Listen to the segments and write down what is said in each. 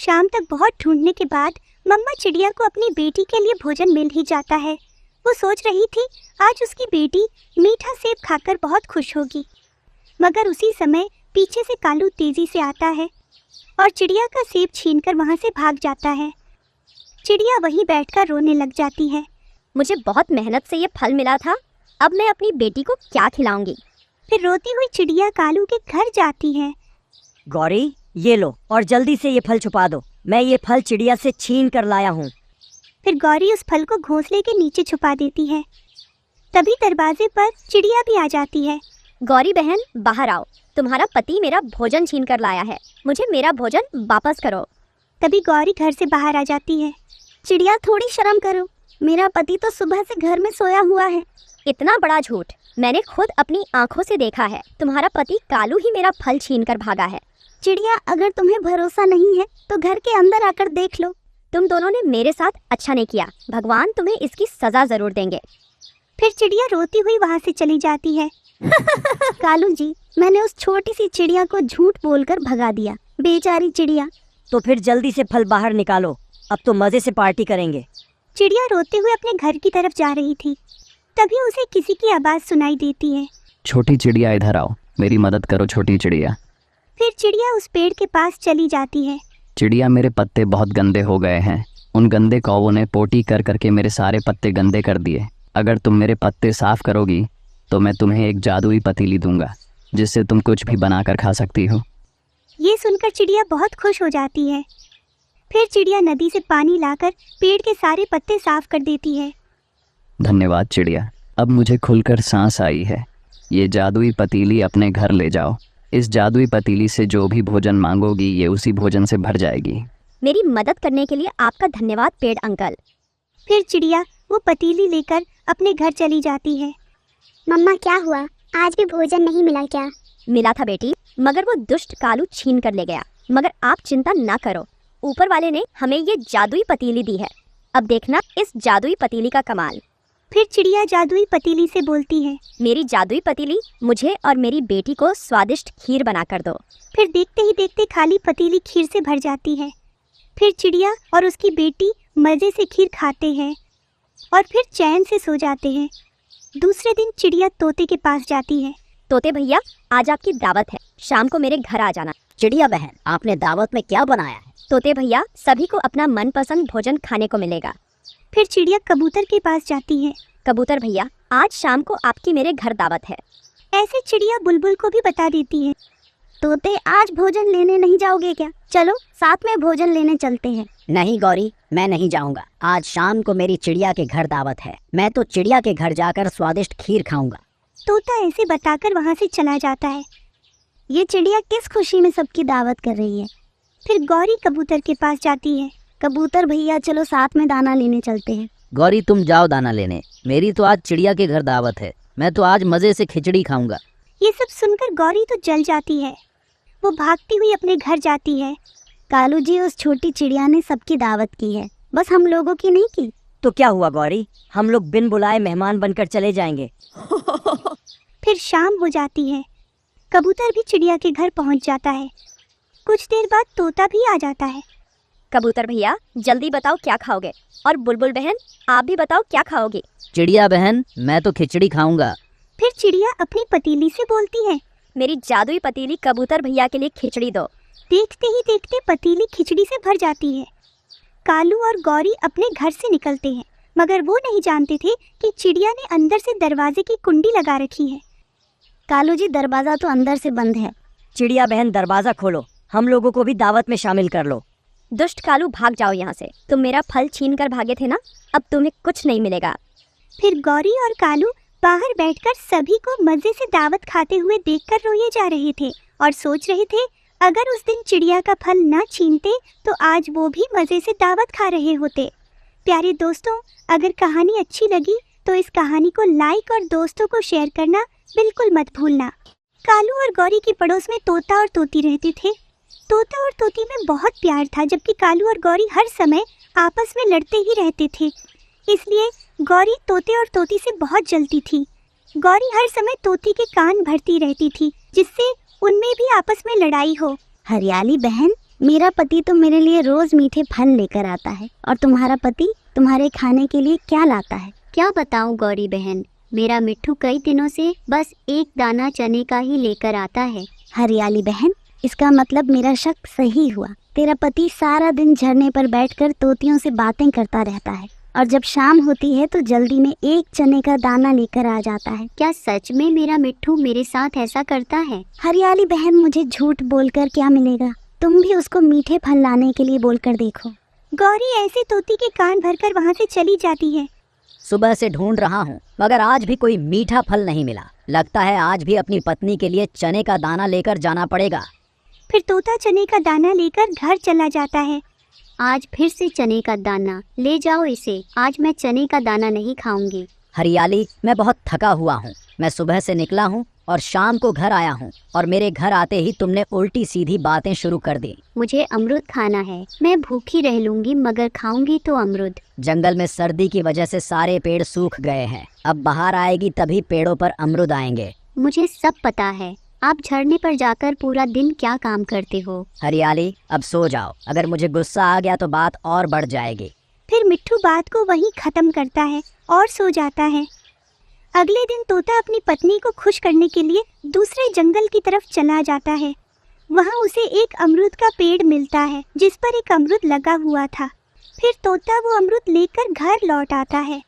शाम तक बहुत ढूंढने के बाद मम्मा चिड़िया को अपनी बेटी के लिए भोजन मिल ही जाता है। वो सोच रही थी आज उसकी बेटी मीठा सेब खाकर बहुत खुश होगी, मगर उसी समय पीछे से कालू तेजी से आता है और चिड़िया का सेब छीनकर वहां से भाग जाता है। चिड़िया वहीं बैठकर रोने लग जाती है। मुझे बहुत मेहनत से ये फल मिला था, अब मैं अपनी बेटी को क्या खिलाऊंगी। फिर रोती हुई चिड़िया कालू के घर जाती है। गौरी, ये लो और जल्दी से ये फल छुपा दो, मैं ये फल चिड़िया से छीन कर लाया हूँ। फिर गौरी उस फल को घोंसले के नीचे छुपा देती है। तभी दरवाजे पर चिड़िया भी आ जाती है। गौरी बहन बाहर आओ, तुम्हारा पति मेरा भोजन छीन कर लाया है, मुझे मेरा भोजन वापस करो। तभी गौरी घर से बाहर आ जाती है। चिड़िया थोड़ी शर्म करो, मेरा पति तो सुबह से घर में सोया हुआ है। इतना बड़ा झूठ, मैंने खुद अपनी आंखों से देखा है, तुम्हारा पति कालू ही मेरा फल छीन कर भागा है। चिड़िया अगर तुम्हें भरोसा नहीं है तो घर के अंदर आकर देख लो। तुम दोनों ने मेरे साथ अच्छा नहीं किया, भगवान तुम्हें इसकी सजा जरूर देंगे। फिर चिड़िया रोती हुई वहाँ से चली जाती है। कालू जी, मैंने उस छोटी सी चिड़िया को झूठ बोलकर भगा दिया, बेचारी चिड़िया। तो फिर जल्दी से फल बाहर निकालो, अब तो मजे से पार्टी करेंगे। चिड़िया रोते हुए अपने घर की तरफ जा रही थी, तभी उसे किसी की आवाज सुनाई देती है। छोटी चिड़िया इधर आओ, मेरी मदद करो छोटी चिड़िया। फिर चिड़िया उस पेड़ के पास चली जाती है। चिड़िया, मेरे पत्ते बहुत गंदे हो गए हैं, उन गंदे कौवों ने पोटी कर करके मेरे सारे पत्ते गंदे कर दिए। अगर तुम मेरे पत्ते साफ करोगी तो मैं तुम्हें एक जादुई पतीली दूंगा, जिससे तुम कुछ भी बनाकर खा सकती हो। ये सुनकर चिड़िया बहुत खुश हो जाती है। फिर चिड़िया नदी से पानी लाकर पेड़ के सारे पत्ते साफ कर देती है। धन्यवाद चिड़िया, अब मुझे खुलकर सांस आई है। ये जादुई पतीली अपने घर ले जाओ, इस जादुई पतीली से जो भी भोजन मांगोगी ये उसी भोजन से भर जाएगी। मेरी मदद करने के लिए आपका धन्यवाद पेड़ अंकल। फिर चिड़िया वो पतीली लेकर अपने घर चली जाती है। मम्मा क्या हुआ, आज भी भोजन नहीं मिला क्या? मिला था बेटी, मगर वो दुष्ट कालू छीन कर ले गया। मगर आप चिंता ना करो, ऊपर वाले ने हमें ये जादुई पतीली दी है, अब देखना इस जादुई पतीली का कमाल। फिर चिड़िया जादुई पतीली से बोलती है, मेरी जादुई पतीली मुझे और मेरी बेटी को स्वादिष्ट खीर बना कर दो। फिर देखते ही देखते खाली पतीली खीर से भर जाती है। फिर चिड़िया और उसकी बेटी मजे से खीर खाते हैं और फिर चैन से सो जाते हैं। दूसरे दिन चिड़िया तोते के पास जाती है। तोते भैया, आज आपकी दावत है, शाम को मेरे घर आ जाना। चिड़िया बहन, आपने दावत में क्या बनाया है? तोते भैया, सभी को अपना मनपसंद भोजन खाने को मिलेगा। फिर चिड़िया कबूतर के पास जाती है। कबूतर भैया, आज शाम को आपकी मेरे घर दावत है। ऐसे चिड़िया बुलबुल को भी बता देती है। तोते, आज भोजन लेने नहीं जाओगे क्या? चलो साथ में भोजन लेने चलते हैं। नहीं गौरी, मैं नहीं जाऊंगा, आज शाम को मेरी चिड़िया के घर दावत है, मैं तो चिड़िया के घर जाकर स्वादिष्ट खीर खाऊंगा। तोता ऐसे बताकर वहाँ से चला जाता है। ये चिड़िया किस खुशी में सबकी दावत कर रही है। फिर गौरी कबूतर के पास जाती है। कबूतर भैया, चलो साथ में दाना लेने चलते हैं। गौरी, तुम जाओ दाना लेने, मेरी तो आज चिड़िया के घर दावत है, मैं तो आज मजे से खिचड़ी खाऊंगा। ये सब सुनकर गौरी तो जल जाती है। वो भागती हुई अपने घर जाती है। कालू जी, उस छोटी चिड़िया ने सबकी दावत की है, बस हम लोगों की नहीं की। तो क्या हुआ गौरी, हम लोग बिन बुलाए मेहमान बनकर चले जाएंगे। फिर शाम हो जाती है। कबूतर भी चिड़िया के घर पहुंच जाता है। कुछ देर बाद तोता भी आ जाता है। कबूतर भैया, जल्दी बताओ क्या खाओगे, और बुलबुल बहन आप भी बताओ क्या खाओगी। चिड़िया बहन, मैं तो खिचड़ी खाऊंगा। फिर चिड़िया अपनी पतीली से बोलती है, मेरी जादुई पतीली कबूतर भैया के लिए खिचड़ी दो। देखते ही देखते पतीली खिचड़ी से भर जाती है। कालू और गौरी अपने घर से निकलते हैं, मगर वो नहीं जानते थे कि चिड़िया ने अंदर से दरवाजे की कुंडी लगा रखी है। कालू जी, दरवाजा तो अंदर से बंद है। चिड़िया बहन, दरवाजा खोलो, हम लोगों को भी दावत में शामिल कर लो। दुष्ट कालू, भाग जाओ यहाँ से, तुम मेरा फल छीन कर भागे थे ना, अब तुम्हें कुछ नहीं मिलेगा। फिर गौरी और कालू बाहर बैठकर सभी को मजे से दावत खाते हुए देखकर रोए जा रहे थे और सोच रहे थे अगर उस दिन चिड़िया का फल ना छीनते तो आज वो भी मजे से दावत खा रहे होते। प्यारे दोस्तों, अगर कहानी अच्छी लगी तो इस कहानी को लाइक और दोस्तों को शेयर करना बिल्कुल मत भूलना। कालू और गौरी के पड़ोस में तोता और तोती रहते थे। तोता और तोती में बहुत प्यार था, जबकि कालू और गौरी हर समय आपस में लड़ते ही रहते थे। इसलिए गौरी तोते और तोती से बहुत जलती थी। गौरी हर समय तोती के कान भरती रहती थी, जिससे उनमें भी आपस में लड़ाई हो। हरियाली बहन, मेरा पति तो मेरे लिए रोज मीठे फल लेकर आता है, और तुम्हारा पति तुम्हारे खाने के लिए क्या लाता है? क्या बताऊं गौरी बहन, मेरा मिट्ठू कई दिनों से बस एक दाना चने का ही लेकर आता है। हरियाली बहन, इसका मतलब मेरा शक सही हुआ। तेरा पति सारा दिन झरने पर बैठकर तोतियों से बातें करता रहता है, और जब शाम होती है तो जल्दी में एक चने का दाना लेकर आ जाता है। क्या सच में मेरा मिट्ठू मेरे साथ ऐसा करता है? हरियाली बहन, मुझे झूठ बोलकर क्या मिलेगा? तुम भी उसको मीठे फल लाने के लिए बोलकर देखो। गौरी ऐसे तोती के कान भरकर वहाँ से चली जाती है। सुबह से ढूंढ रहा हूँ मगर आज भी कोई मीठा फल नहीं मिला। लगता है आज भी अपनी पत्नी के लिए चने का दाना लेकर जाना पड़ेगा। फिर तोता चने का दाना लेकर घर चला जाता है। आज फिर से चने का दाना ले जाओ इसे, आज मैं चने का दाना नहीं खाऊंगी। हरियाली, मैं बहुत थका हुआ हूँ। मैं सुबह से निकला हूँ और शाम को घर आया हूँ, और मेरे घर आते ही तुमने उल्टी सीधी बातें शुरू कर दी। मुझे अमरूद खाना है, मैं भूखी रह लूंगी मगर खाऊंगी तो अमरूद। जंगल में सर्दी की वजह से सारे पेड़ सूख गए हैं। अब बाहर आएगी तभी पेड़ों पर अमरूद आएंगे। मुझे सब पता है, आप झरने पर जाकर पूरा दिन क्या काम करते हो। हरियाली, अब सो जाओ, अगर मुझे गुस्सा आ गया तो बात और बढ़ जाएगी। फिर मिट्ठू बात को वहीं खत्म करता है और सो जाता है। अगले दिन तोता अपनी पत्नी को खुश करने के लिए दूसरे जंगल की तरफ चला जाता है। वहाँ उसे एक अमरूद का पेड़ मिलता है जिस पर एक अमरूद लगा हुआ था। फिर तोता वो अमरूद लेकर घर लौट आता है।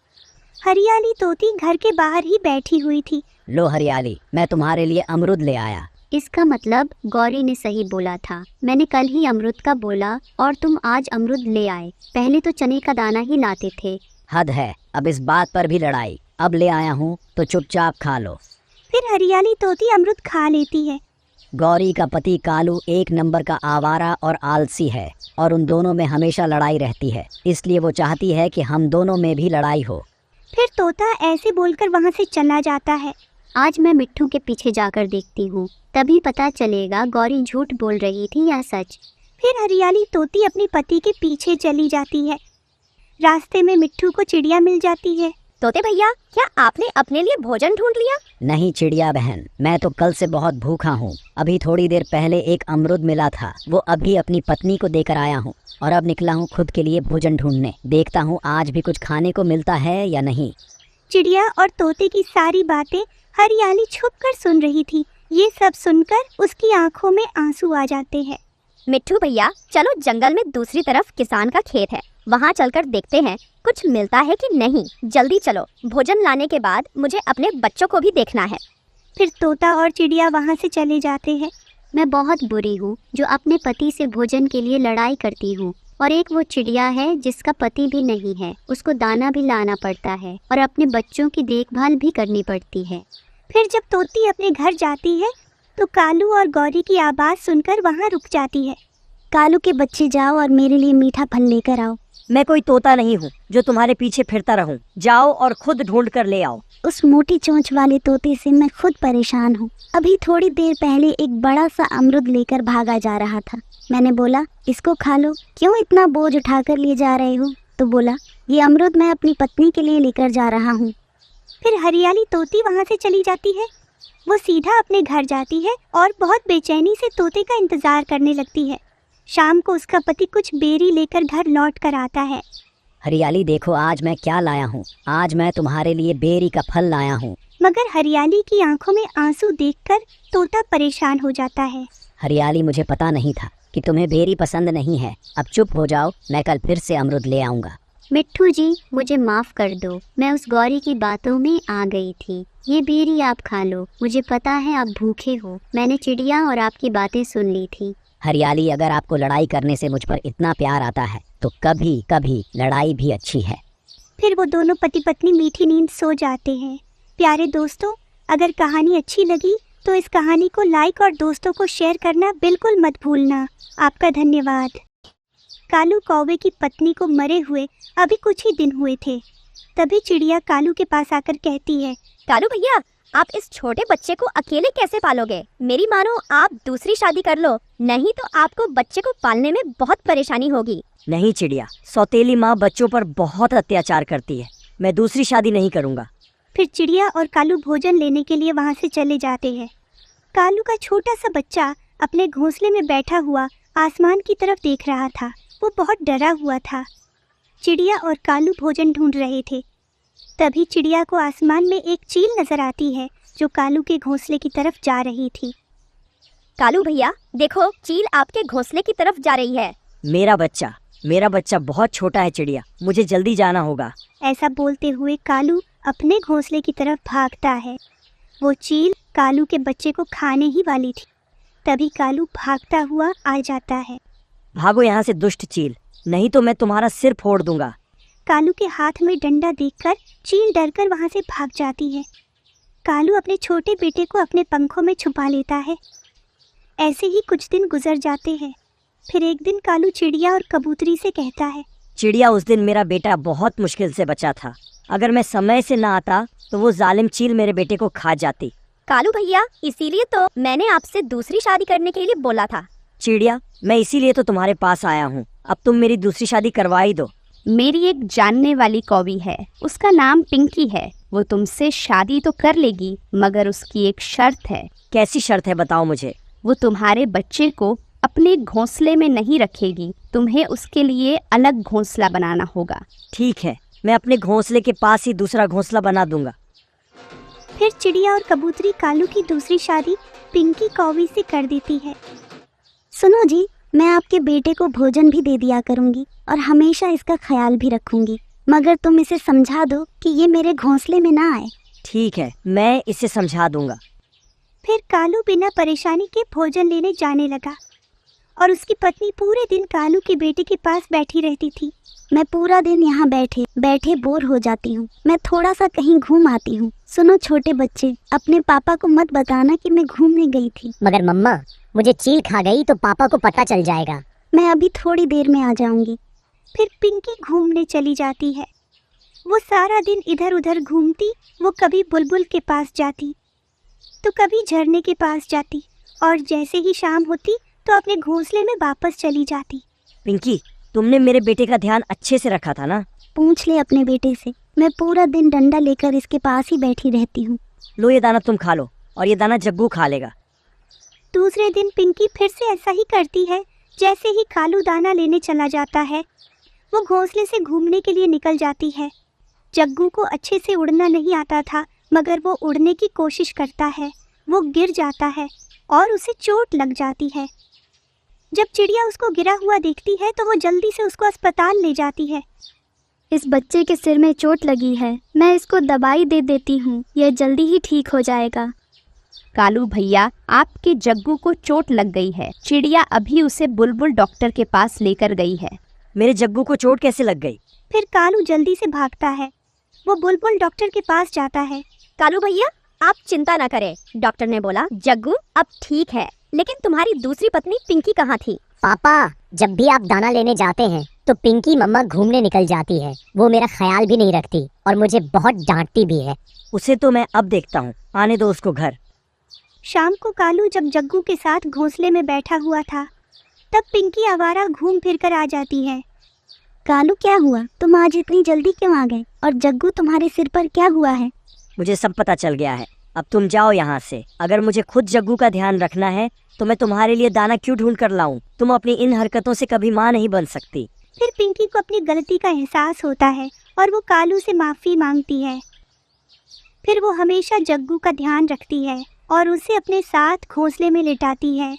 हरियाली तोती घर के बाहर ही बैठी हुई थी। लो हरियाली, मैं तुम्हारे लिए अमरूद ले आया। इसका मतलब गौरी ने सही बोला था, मैंने कल ही अमरूद का बोला और तुम आज अमरूद ले आए। पहले तो चने का दाना ही लाते थे। हद है, अब इस बात पर भी लड़ाई। अब ले आया हूँ तो चुपचाप खा लो। फिर हरियाली तोती अमरूद खा लेती है। गौरी का पति कालू एक नंबर का आवारा और आलसी है, और उन दोनों में हमेशा लड़ाई रहती है। इसलिए वो चाहती है कि हम दोनों में भी लड़ाई हो। फिर तोता ऐसे बोलकर वहाँ से चला जाता है। आज मैं मिट्ठू के पीछे जाकर देखती हूँ, तभी पता चलेगा गौरी झूठ बोल रही थी या सच। फिर हरियाली तोती अपने पति के पीछे चली जाती है। रास्ते में मिट्ठू को चिड़िया मिल जाती है। तोते भैया, क्या आपने अपने लिए भोजन ढूंढ लिया? नहीं चिड़िया बहन, मैं तो कल से बहुत भूखा हूँ। अभी थोड़ी देर पहले एक अमरूद मिला था, वो अभी अपनी पत्नी को देकर आया हूँ, और अब निकला हूँ खुद के लिए भोजन ढूंढने। देखता हूँ आज भी कुछ खाने को मिलता है या नहीं। चिड़िया और तोते की सारी बातें हरियाली छुपकर सुन रही थी। ये सब सुनकर उसकी आंखों में आंसू आ जाते हैं। मिट्ठू भैया, चलो जंगल में दूसरी तरफ किसान का खेत है, वहाँ चलकर देखते हैं कुछ मिलता है कि नहीं। जल्दी चलो, भोजन लाने के बाद मुझे अपने बच्चों को भी देखना है। फिर तोता और चिड़िया वहाँ से चले जाते हैं। मैं बहुत बुरी हूँ जो अपने पति से भोजन के लिए लड़ाई करती हूँ, और एक वो चिड़िया है जिसका पति भी नहीं है, उसको दाना भी लाना पड़ता है और अपने बच्चों की देखभाल भी करनी पड़ती है। फिर जब तोती अपने घर जाती है तो कालू और गौरी की आवाज़ सुनकर वहाँ रुक जाती है। कालू के बच्चे, जाओ और मेरे लिए मीठा फल लेकर आओ। मैं कोई तोता नहीं हूँ जो तुम्हारे पीछे फिरता रहूं। जाओ और खुद ढूंढ कर ले आओ। उस मोटी चोंच वाले तोते से मैं खुद परेशान हूँ। अभी थोड़ी देर पहले एक बड़ा सा अमरूद लेकर भागा जा रहा था। मैंने बोला, इसको खा लो, क्यों इतना बोझ उठाकर ले जा रहे हो? तो बोला, ये अमरूद मैं अपनी पत्नी के लिए लेकर जा रहा हूँ। फिर हरियाली तोती वहाँ से चली जाती है। वो सीधा अपने घर जाती है और बहुत बेचैनी से तोते का इंतजार करने लगती है। शाम को उसका पति कुछ बेरी लेकर घर लौट कर आता है। हरियाली देखो, आज मैं क्या लाया हूँ। आज मैं तुम्हारे लिए बेरी का फल लाया हूँ। मगर हरियाली की आंखों में आंसू देखकर तोता परेशान हो जाता है। हरियाली, मुझे पता नहीं था कि तुम्हें बेरी पसंद नहीं है। अब चुप हो जाओ, मैं कल फिर से अमरूद ले आऊँगा। मिट्ठू जी, मुझे माफ कर दो, मैं उस गौरी की बातों में आ गई थी। ये बेरी आप खा लो, मुझे पता है आप भूखे हो। मैंने चिड़िया और आपकी बातें सुन ली थी। हरियाली, अगर आपको लड़ाई करने से मुझ पर इतना प्यार आता है तो कभी कभी लड़ाई भी अच्छी है। फिर वो दोनों पति पत्नी मीठी नींद सो जाते हैं। प्यारे दोस्तों, अगर कहानी अच्छी लगी तो इस कहानी को लाइक और दोस्तों को शेयर करना बिल्कुल मत भूलना। आपका धन्यवाद। कालू कौवे की पत्नी को मरे हुए अभी कुछ ही दिन हुए थे। तभी चिड़िया कालू के पास आकर कहती है, कालू भैया, आप इस छोटे बच्चे को अकेले कैसे पालोगे? मेरी मानो आप दूसरी शादी कर लो, नहीं तो आपको बच्चे को पालने में बहुत परेशानी होगी। नहीं चिड़िया, सौतेली माँ बच्चों पर बहुत अत्याचार करती है। मैं दूसरी शादी नहीं करूँगा। फिर चिड़िया और कालू भोजन लेने के लिए वहाँ से चले जाते हैं। कालू का छोटा सा बच्चा अपने घोंसले में बैठा हुआ आसमान की तरफ देख रहा था। वो बहुत डरा हुआ था। चिड़िया और कालू भोजन ढूंढ रहे थे। तभी चिड़िया को आसमान में एक चील नजर आती है जो कालू के घोंसले की तरफ जा रही थी। कालू भैया देखो, चील आपके घोंसले की तरफ जा रही है। मेरा बच्चा बहुत छोटा है चिड़िया, मुझे जल्दी जाना होगा। ऐसा बोलते हुए कालू अपने घोंसले की तरफ भागता है। वो चील कालू के बच्चे को खाने ही वाली थी। तभी कालू भागता हुआ आ जाता है। भागो यहाँ से दुष्ट चील, नहीं तो मैं तुम्हारा सिर फोड़ दूंगा। कालू के हाथ में डंडा देखकर चील डरकर वहां से भाग जाती है। कालू अपने छोटे बेटे को अपने पंखों में छुपा लेता है। ऐसे ही कुछ दिन गुजर जाते हैं। फिर एक दिन कालू चिड़िया और कबूतरी से कहता है, चिड़िया, उस दिन मेरा बेटा बहुत मुश्किल से बचा था। अगर मैं समय से ना आता तो वो जालिम चील मेरे बेटे को खा जाती। कालू भैया, इसीलिए तो मैंने आपसे दूसरी शादी करने के लिए बोला था। चिड़िया, मैं इसीलिए तो तुम्हारे पास आया हूँ। अब तुम मेरी दूसरी शादी करवा ही दो। मेरी एक जानने वाली कौवी है, उसका नाम पिंकी है। वो तुमसे शादी तो कर लेगी, मगर उसकी एक शर्त है। कैसी शर्त है, बताओ मुझे। वो तुम्हारे बच्चे को अपने घोंसले में नहीं रखेगी। तुम्हें उसके लिए अलग घोंसला बनाना होगा। ठीक है, मैं अपने घोंसले के पास ही दूसरा घोंसला बना दूंगा। फिर चिड़िया और कबूतरी कालू की दूसरी शादी पिंकी कौवी से कर देती है। सुनो जी, मैं आपके बेटे को भोजन भी दे दिया करूंगी और हमेशा इसका ख्याल भी रखूंगी, मगर तुम इसे समझा दो कि ये मेरे घोंसले में ना आए। ठीक है, मैं इसे समझा दूंगा। फिर कालू बिना परेशानी के भोजन लेने जाने लगा और उसकी पत्नी पूरे दिन कालू के बेटे के पास बैठी रहती थी। मैं पूरा दिन यहाँ बैठे बैठे बोर हो जाती हूँ। मैं थोड़ा सा कहीं घूम आती हूँ। सुनो छोटे बच्चे, अपने पापा को मत बताना कि मैं घूमने गई थी। मगर मम्मा, मुझे चील खा गई तो पापा को पता चल जाएगा। मैं अभी थोड़ी देर में आ जाऊंगी। फिर पिंकी घूमने चली जाती है। वो सारा दिन इधर उधर घूमती। वो कभी बुलबुल के पास जाती तो कभी झरने के पास जाती और जैसे ही शाम होती तो अपने घोंसले में वापस चली जाती। पिंकी, तुमने मेरे बेटे का ध्यान अच्छे से रखा था ना? पूछ ले अपने बेटे से। मैं पूरा दिन डंडा लेकर इसके पास ही बैठी रहती हूँ। लो, ये दाना तुम खा लो और ये दाना जग्गू खा लेगा। दूसरे दिन पिंकी फिर से ऐसा ही करती है। जैसे ही कालू दाना लेने चला जाता है, वो घोंसले से घूमने के लिए निकल जाती है। जग्गू को अच्छे से उड़ना नहीं आता था, मगर वो उड़ने की कोशिश करता है। वो गिर जाता है और उसे चोट लग जाती है। जब चिड़िया उसको गिरा हुआ देखती है तो वो जल्दी से उसको अस्पताल ले जाती है। इस बच्चे के सिर में चोट लगी है, मैं इसको दवाई दे देती हूँ, यह जल्दी ही ठीक हो जाएगा। कालू भैया, आपके जग्गू को चोट लग गई है। चिड़िया अभी उसे बुलबुल डॉक्टर के पास लेकर गई है। मेरे जग्गू को चोट कैसे लग गई? फिर कालू जल्दी से भागता है। वो बुलबुल डॉक्टर के पास जाता है। कालू भैया, आप चिंता न करें। डॉक्टर ने बोला जग्गू अब ठीक है, लेकिन तुम्हारी दूसरी पत्नी पिंकी कहाँ थी? पापा, जब भी आप दाना लेने जाते हैं तो पिंकी मम्मा घूमने निकल जाती है। वो मेरा ख्याल भी नहीं रखती और मुझे बहुत डांटती भी है। उसे तो मैं अब देखता हूँ, आने दो उसको घर। शाम को कालू जब जग्गू के साथ घोंसले में बैठा हुआ था, तब पिंकी आवारा घूम फिर कर आ जाती है। कालू, क्या हुआ? तुम आज इतनी जल्दी क्यों आ गए? और जग्गू, तुम्हारे सिर पर क्या हुआ है? मुझे सब पता चल गया है। अब तुम जाओ यहाँ से। अगर मुझे खुद जग्गू का ध्यान रखना है तो मैं तुम्हारे लिए दाना क्यों ढूंढ कर लाऊं? तुम अपनी इन हरकतों से कभी माँ नहीं बन सकती। फिर पिंकी को अपनी गलती का एहसास होता है और वो कालू से माफ़ी मांगती है। फिर वो हमेशा जग्गू का ध्यान रखती है और उसे अपने साथ घोंसले में लिटाती है।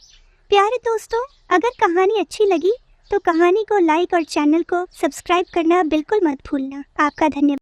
प्यारे दोस्तों, अगर कहानी अच्छी लगी तो कहानी को लाइक और चैनल को सब्सक्राइब करना बिल्कुल मत भूलना। आपका धन्यवाद।